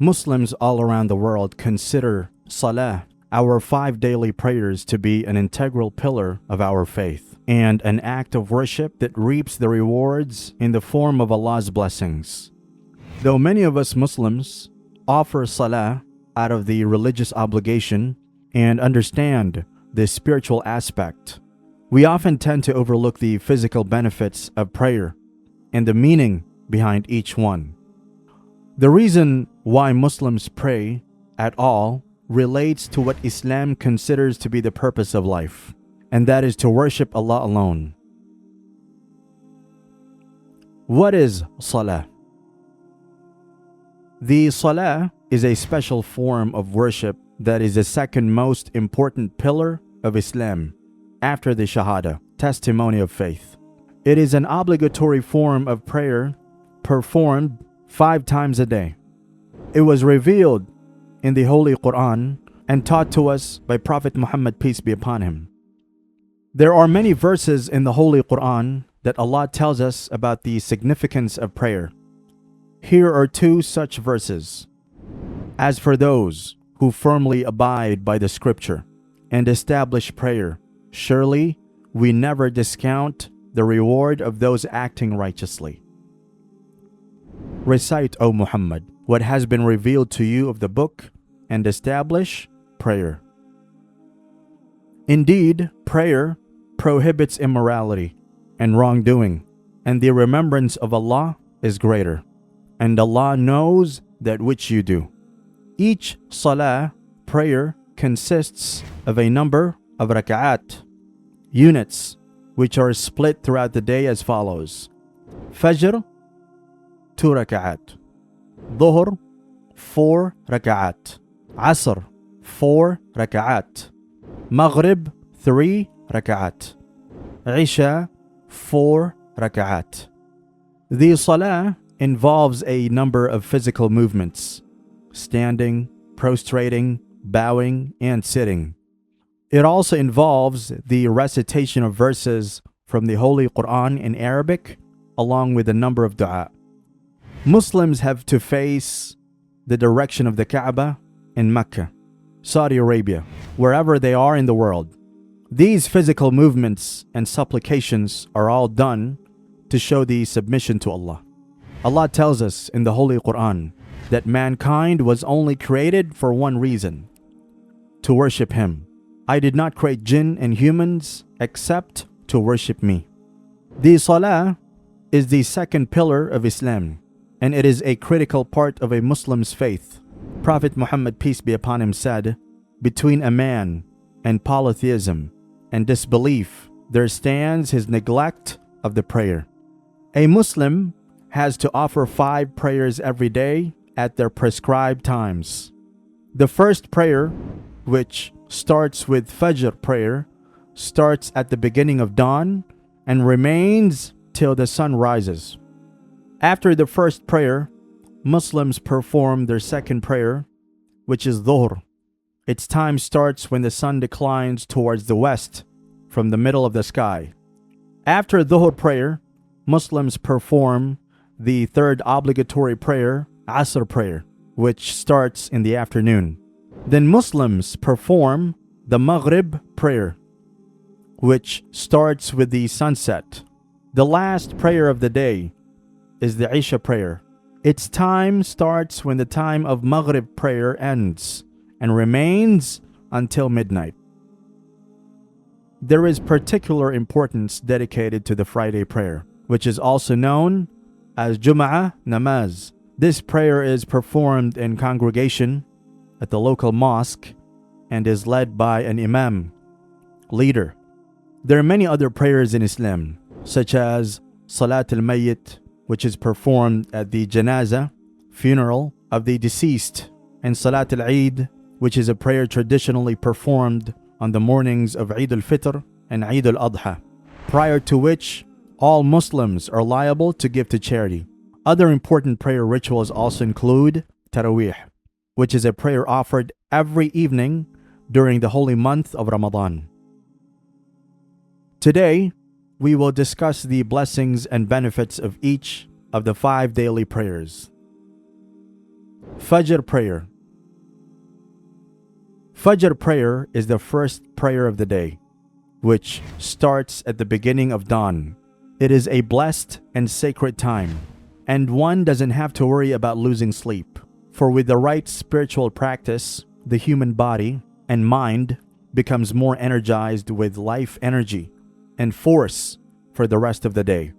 Muslims all around the world consider Salah, our 5 daily prayers, to be an integral pillar of our faith and an act of worship that reaps the rewards in the form of Allah's blessings. Though many of us Muslims offer Salah out of the religious obligation and understand the spiritual aspect, we often tend to overlook the physical benefits of prayer and the meaning behind each one. The reason why Muslims pray at all relates to what Islam considers to be the purpose of life, and that is to worship Allah alone. What is Salah? The Salah is a special form of worship that is the second most important pillar of Islam after the Shahada, testimony of faith. It is an obligatory form of prayer performed 5 times a day. It was revealed in the Holy Quran and taught to us by Prophet Muhammad, peace be upon him. There are many verses in the Holy Quran that Allah tells us about the significance of prayer. Here are 2 such verses. As for those who firmly abide by the scripture and establish prayer, surely we never discount the reward of those acting righteously. Recite, O Muhammad, what has been revealed to you of the book, and establish prayer. Indeed, prayer prohibits immorality and wrongdoing, and the remembrance of Allah is greater, and Allah knows that which you do. Each salah, prayer, consists of a number of rak'at, units, which are split throughout the day as follows. Fajr, 2 rak'at. Dhuhr, 4 rak'at. Asr, 4 rak'at. Maghrib, 3 rak'at. Isha, 4 rak'at. The salah involves a number of physical movements: standing, prostrating, bowing, and sitting. It also involves the recitation of verses from the Holy Quran in Arabic, along with a number of dua. Muslims have to face the direction of the Kaaba in Mecca, Saudi Arabia, wherever they are in the world. These physical movements and supplications are all done to show the submission to Allah. Allah tells us in the Holy Quran that mankind was only created for one reason: to worship Him. I did not create jinn and humans except to worship me. The Salah is the second pillar of Islam, and it is a critical part of a Muslim's faith. Prophet Muhammad, peace be upon him, said, "Between a man and polytheism and disbelief, there stands his neglect of the prayer." A Muslim has to offer 5 prayers every day at their prescribed times. The first prayer, which starts with Fajr prayer, starts at the beginning of dawn and remains till the sun rises. After the first prayer, Muslims perform their second prayer, which is Dhuhr. Its time starts when the sun declines towards the west from the middle of the sky. After Dhuhr prayer, Muslims perform the third obligatory prayer, Asr prayer, which starts in the afternoon. Then Muslims perform the Maghrib prayer, which starts with the sunset. The last prayer of the day is the Isha prayer. Its time starts when the time of Maghrib prayer ends and remains until midnight. There is particular importance dedicated to the Friday prayer, which is also known as Jum'ah Namaz. This prayer is performed in congregation at the local mosque and is led by an imam, leader. There are many other prayers in Islam, such as Salat al-Mayyit, which is performed at the Janazah, funeral of the deceased, and Salat al-Eid, which is a prayer traditionally performed on the mornings of Eid al-Fitr and Eid al-Adha, prior to which all Muslims are liable to give to charity. Other important prayer rituals also include Taraweeh, which is a prayer offered every evening during the holy month of Ramadan. Today, we will discuss the blessings and benefits of each of the 5 daily prayers. Fajr prayer. Fajr prayer is the first prayer of the day, which starts at the beginning of dawn. It is a blessed and sacred time, and one doesn't have to worry about losing sleep. For with the right spiritual practice, the human body and mind becomes more energized with life energy and force for the rest of the day.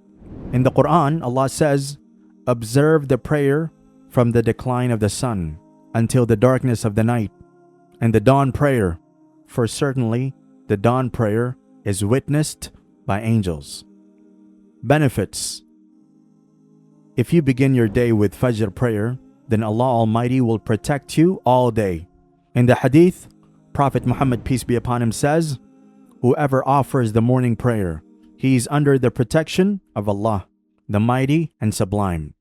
In the Quran, Allah says, "Observe the prayer from the decline of the sun until the darkness of the night, and the dawn prayer, for certainly the dawn prayer is witnessed by angels." Benefits. If you begin your day with Fajr prayer, then Allah Almighty will protect you all day. In the Hadith, Prophet Muhammad, peace be upon him, says, "Whoever offers the morning prayer, he is under the protection of Allah, the Mighty and Sublime."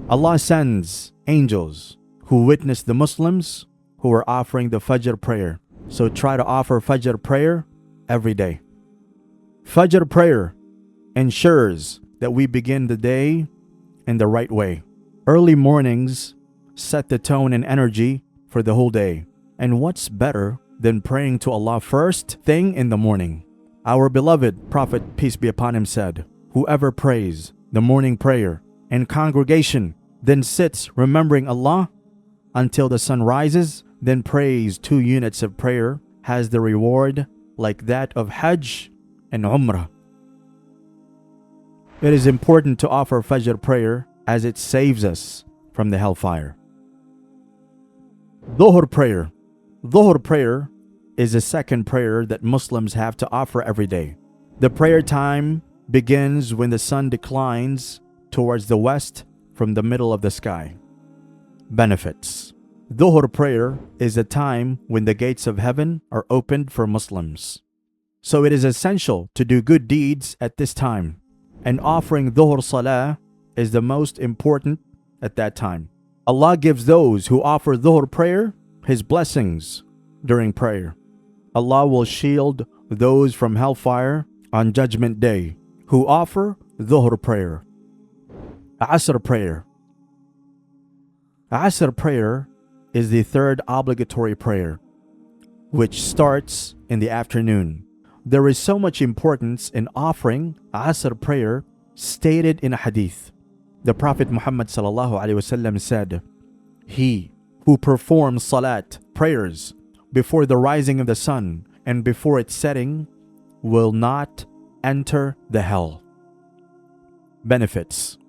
Allah sends angels who witness the Muslims who are offering the Fajr prayer. So try to offer Fajr prayer every day. Fajr prayer ensures that we begin the day in the right way. Early mornings set the tone and energy for the whole day. And what's better than praying to Allah first thing in the morning? Our beloved Prophet, peace be upon him, said, "Whoever prays the morning prayer in congregation, then sits remembering Allah until the sun rises, then prays 2 units of prayer, has the reward like that of Hajj and Umrah." It is important to offer Fajr prayer as it saves us from the hellfire. Dhuhr prayer. Dhuhr prayer is the second prayer that Muslims have to offer every day. The prayer time begins when the sun declines towards the west from the middle of the sky. Benefits. Dhuhr prayer is a time when the gates of heaven are opened for Muslims. So it is essential to do good deeds at this time. And offering Dhuhr Salah is the most important at that time. Allah gives those who offer Dhuhr prayer His blessings during prayer. Allah will shield those from hellfire on Judgment Day who offer Dhuhr prayer. Asr prayer. Asr prayer is the third obligatory prayer, which starts in the afternoon. There is so much importance in offering Asr prayer stated in a hadith. The Prophet Muhammad ﷺ said, "He who performs salat, prayers, before the rising of the sun and before its setting will not enter the hell." Benefits.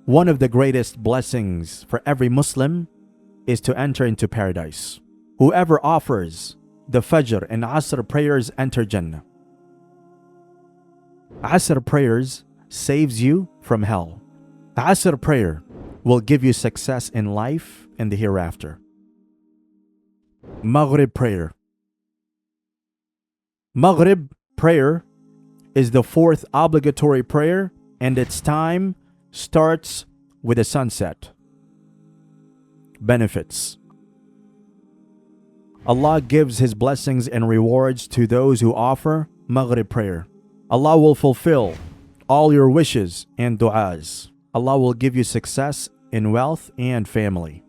One of the greatest blessings for every Muslim is to enter into paradise. Whoever offers the Fajr and Asr prayers enter Jannah. Asr prayers saves you from hell. Asr prayer will give you success in life and the hereafter. Maghrib prayer. Maghrib prayer is the fourth obligatory prayer, and its time starts with the sunset. Benefits. Allah gives His blessings and rewards to those who offer Maghrib prayer. Allah will fulfill all your wishes and du'as. Allah will give you success in wealth and family.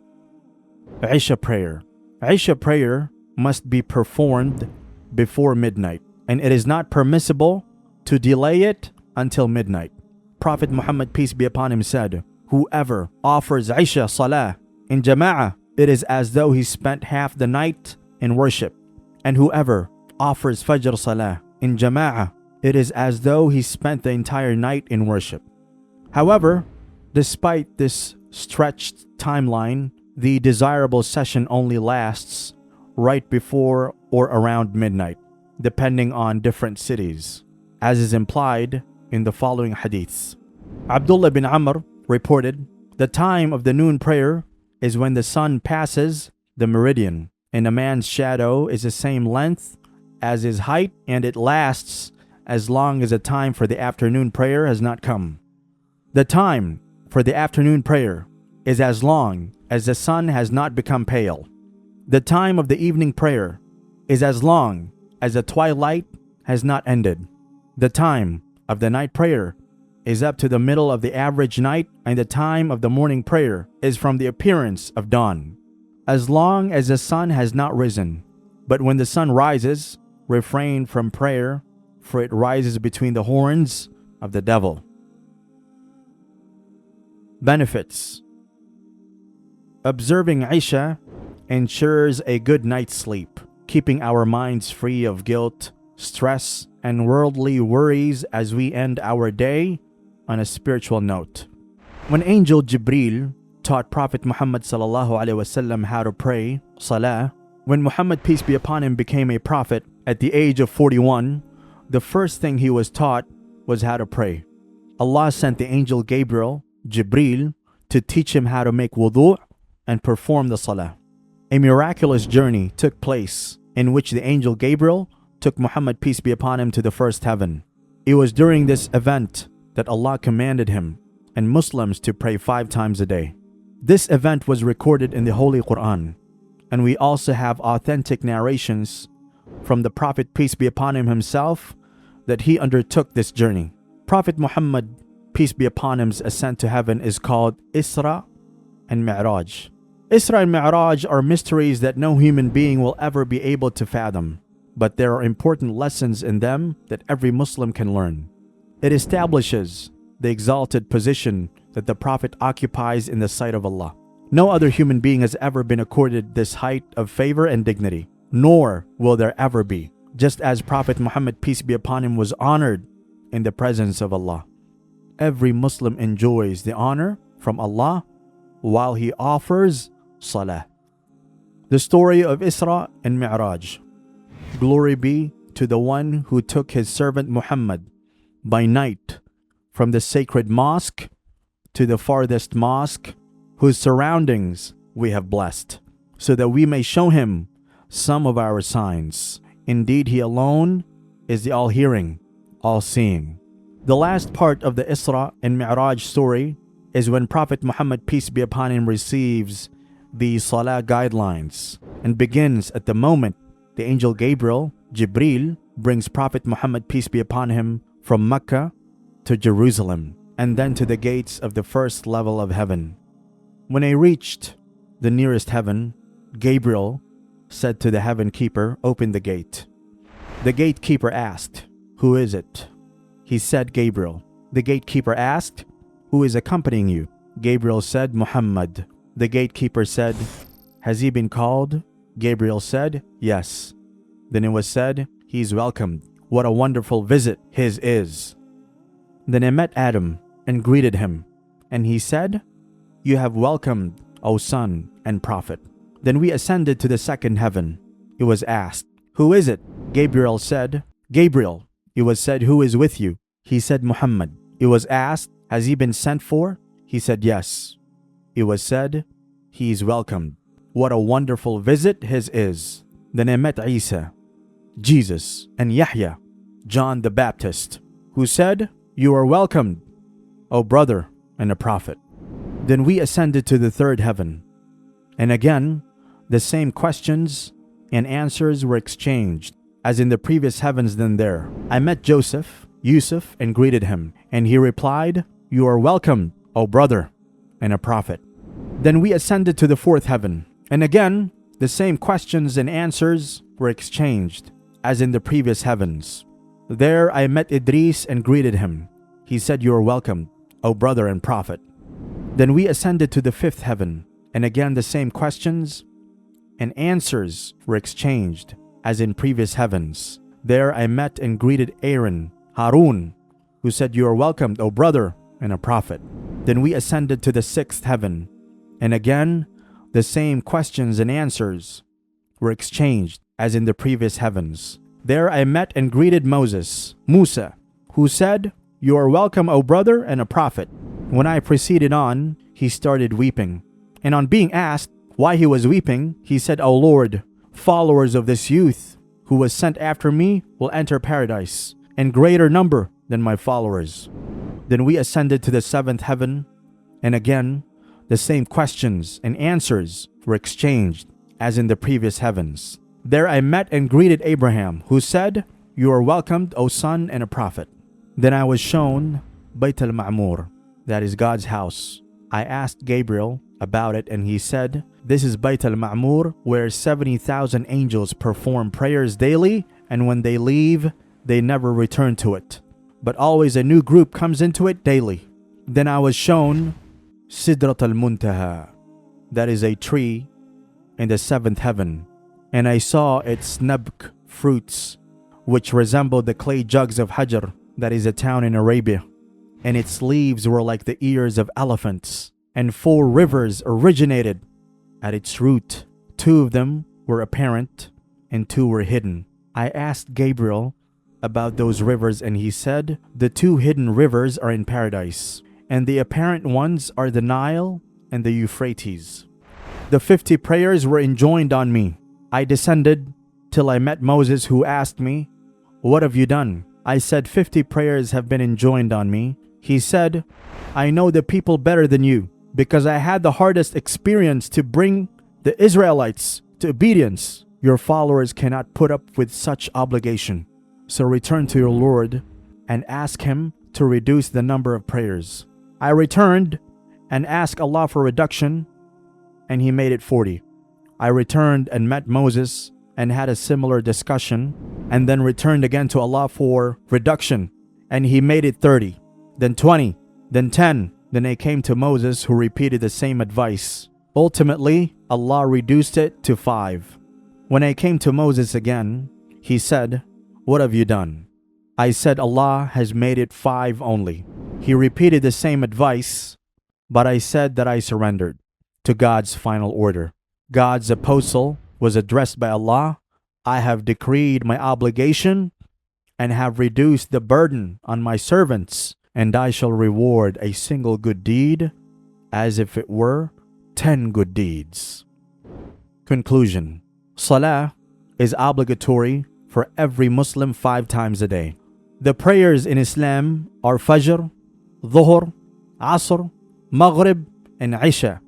Isha prayer. Isha prayer must be performed before midnight, and it is not permissible to delay it until midnight. Prophet Muhammad, peace be upon him, said, "Whoever offers Isha Salah in Jama'ah, it is as though he spent half the night in worship. And whoever offers Fajr Salah in Jama'ah, it is as though he spent the entire night in worship." However, despite this stretched timeline, the desirable session only lasts right before or around midnight, depending on different cities, as is implied in the following hadiths. Abdullah bin Amr reported, "The time of the noon prayer is when the sun passes the meridian, and a man's shadow is the same length as his height, and it lasts as long as the time for the afternoon prayer has not come. The time for the afternoon prayer is as long as the sun has not become pale. The time of the evening prayer is as long as the twilight has not ended. The time of the night prayer is up to the middle of the average night, and the time of the morning prayer is from the appearance of dawn, as long as the sun has not risen. But when the sun rises, refrain from prayer, for it rises between the horns of the devil. Benefits. Observing Isha ensures a good night's sleep, keeping our minds free of guilt, stress, and worldly worries as we end our day on a spiritual note. When Angel Jibril taught Prophet Muhammad ﷺ how to pray, Salah, when Muhammad, peace be upon him, became a prophet at the age of 41, the first thing he was taught was how to pray. Allah sent the angel Gabriel, Jibril, to teach him how to make wudu' and perform the Salah. A miraculous journey took place in which the angel Gabriel took Muhammad, peace be upon him, to the first heaven. It was during this event that Allah commanded him and Muslims to pray 5 times a day. This event was recorded in the Holy Quran, and we also have authentic narrations from the Prophet, peace be upon him, himself, that he undertook this journey. Prophet Muhammad, peace be upon him's ascent to heaven is called Isra and Mi'raj. Isra and Mi'raj are mysteries that no human being will ever be able to fathom, but there are important lessons in them that every Muslim can learn. It establishes the exalted position that the Prophet occupies in the sight of Allah. No other human being has ever been accorded this height of favor and dignity, nor will there ever be, just as Prophet Muhammad, peace be upon him, was honored in the presence of Allah. Every Muslim enjoys the honor from Allah while he offers Salah. The story of Isra and Mi'raj. Glory be to the one who took his servant Muhammad by night from the sacred mosque to the farthest mosque, whose surroundings we have blessed, so that we may show him some of our signs. Indeed, he alone is the all-hearing, all-seeing. The last part of the Isra and Mi'raj story is when Prophet Muhammad, peace be upon him, receives the Salah guidelines and begins at the moment the angel Gabriel, Jibril, brings Prophet Muhammad, peace be upon him, from Mecca to Jerusalem and then to the gates of the first level of heaven. When they reached the nearest heaven, Gabriel said to the heaven keeper, "Open the gate." The gatekeeper asked, "Who is it?" He said, "Gabriel." The gatekeeper asked, "Who is accompanying you?" Gabriel said, "Muhammad." The gatekeeper said, "Has he been called?" Gabriel said, "Yes." Then it was said, "He is welcomed. What a wonderful visit his is." Then I met Adam and greeted him, and he said, "You have welcomed, O son and prophet." Then we ascended to the second heaven. It was asked, "Who is it?" Gabriel said, "Gabriel." It was said, "Who is with you?" He said, "Muhammad." It was asked, "Has he been sent for?" He said, "Yes." It was said, "He is welcomed. What a wonderful visit his is." Then I met Isa, Jesus, and Yahya, John the Baptist, who said, "You are welcomed, O brother and a prophet." Then we ascended to the third heaven, and again the same questions and answers were exchanged as in the previous heavens. Then there I met Joseph, Yusuf, and greeted him, and he replied, "You are welcomed, O brother and a prophet." Then we ascended to the fourth heaven, and again the same questions and answers were exchanged as in the previous heavens. There I met Idris and greeted him. He said, "You are welcome, O brother and prophet." Then we ascended to the fifth heaven, and again the same questions and answers were exchanged as in previous heavens. There I met and greeted Aaron, Harun, who said, "You are welcomed, O brother and a prophet." Then we ascended to the sixth heaven, and again the same questions and answers were exchanged as in the previous heavens. There I met and greeted Musa, who said, "You are welcome, O brother and a prophet." When I proceeded on, he started weeping. And on being asked why he was weeping, he said, "O Lord, followers of this youth who was sent after me will enter paradise, in greater number than my followers." Then we ascended to the seventh heaven, and again the same questions and answers were exchanged as in the previous heavens. There I met and greeted Abraham, who said, "You are welcomed, O son and a prophet." Then I was shown Bayt al-Ma'mur, that is God's house. I asked Gabriel about it and he said, this is Bayt al-Ma'mur where 70,000 angels perform prayers daily, and when they leave, they never return to it. But always a new group comes into it daily. Then I was shown Sidrat al-Muntaha, that is a tree in the seventh heaven, and I saw its nabk fruits, which resembled the clay jugs of Hajar, that is a town in Arabia, and its leaves were like the ears of elephants, and 4 rivers originated at its root. 2 of them were apparent and 2 were hidden. I asked Gabriel about those rivers and he said, the 2 hidden rivers are in paradise, and the apparent ones are the Nile and the Euphrates. The 50 prayers were enjoined on me. I descended till I met Moses, who asked me, what have you done? I said, 50 prayers have been enjoined on me. He said, I know the people better than you, because I had the hardest experience to bring the Israelites to obedience. Your followers cannot put up with such obligation. So return to your Lord and ask Him to reduce the number of prayers. I returned and asked Allah for reduction, and He made it 40. I returned and met Moses and had a similar discussion, and then returned again to Allah for reduction, and He made it 30, then 20, then 10. Then I came to Moses, who repeated the same advice. Ultimately, Allah reduced it to 5. When I came to Moses again, he said, what have you done? I said, Allah has made it 5 only. He repeated the same advice, but I said that I surrendered to God's final order. God's apostle was addressed by Allah, I have decreed my obligation and have reduced the burden on my servants, and I shall reward a single good deed as if it were 10 good deeds. Conclusion. Salah is obligatory for every Muslim 5 times a day. The prayers in Islam are Fajr, Dhuhr, Asr, Maghrib, and Isha.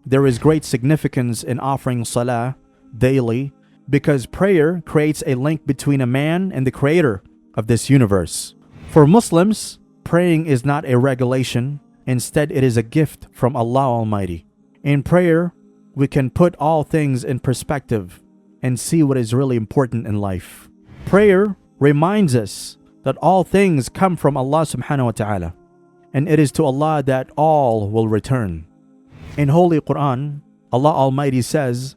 There is great significance in offering Salah daily because prayer creates a link between a man and the Creator of this universe. For Muslims, praying is not a regulation. Instead, it is a gift from Allah Almighty. In prayer, we can put all things in perspective and see what is really important in life. Prayer reminds us that all things come from Allah subhanahu wa ta'ala, and it is to Allah that all will return. In Holy Quran, Allah Almighty says,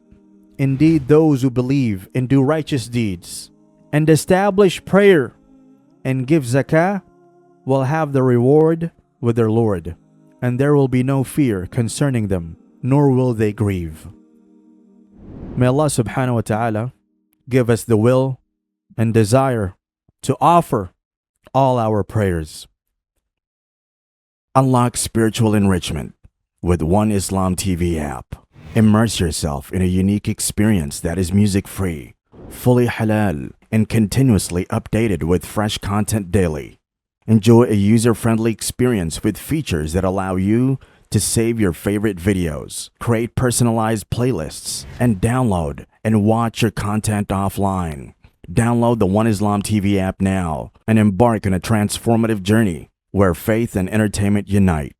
indeed those who believe and do righteous deeds and establish prayer and give zakah will have the reward with their Lord, and there will be no fear concerning them, nor will they grieve. May Allah subhanahu wa ta'ala give us the will and desire to offer all our prayers. Unlock spiritual enrichment with One Islam TV app. Immerse yourself in a unique experience that is music-free, fully halal, and continuously updated with fresh content daily. Enjoy a user-friendly experience with features that allow you to save your favorite videos, create personalized playlists, and download and watch your content offline. Download the One Islam TV app now and embark on a transformative journey where faith and entertainment unite.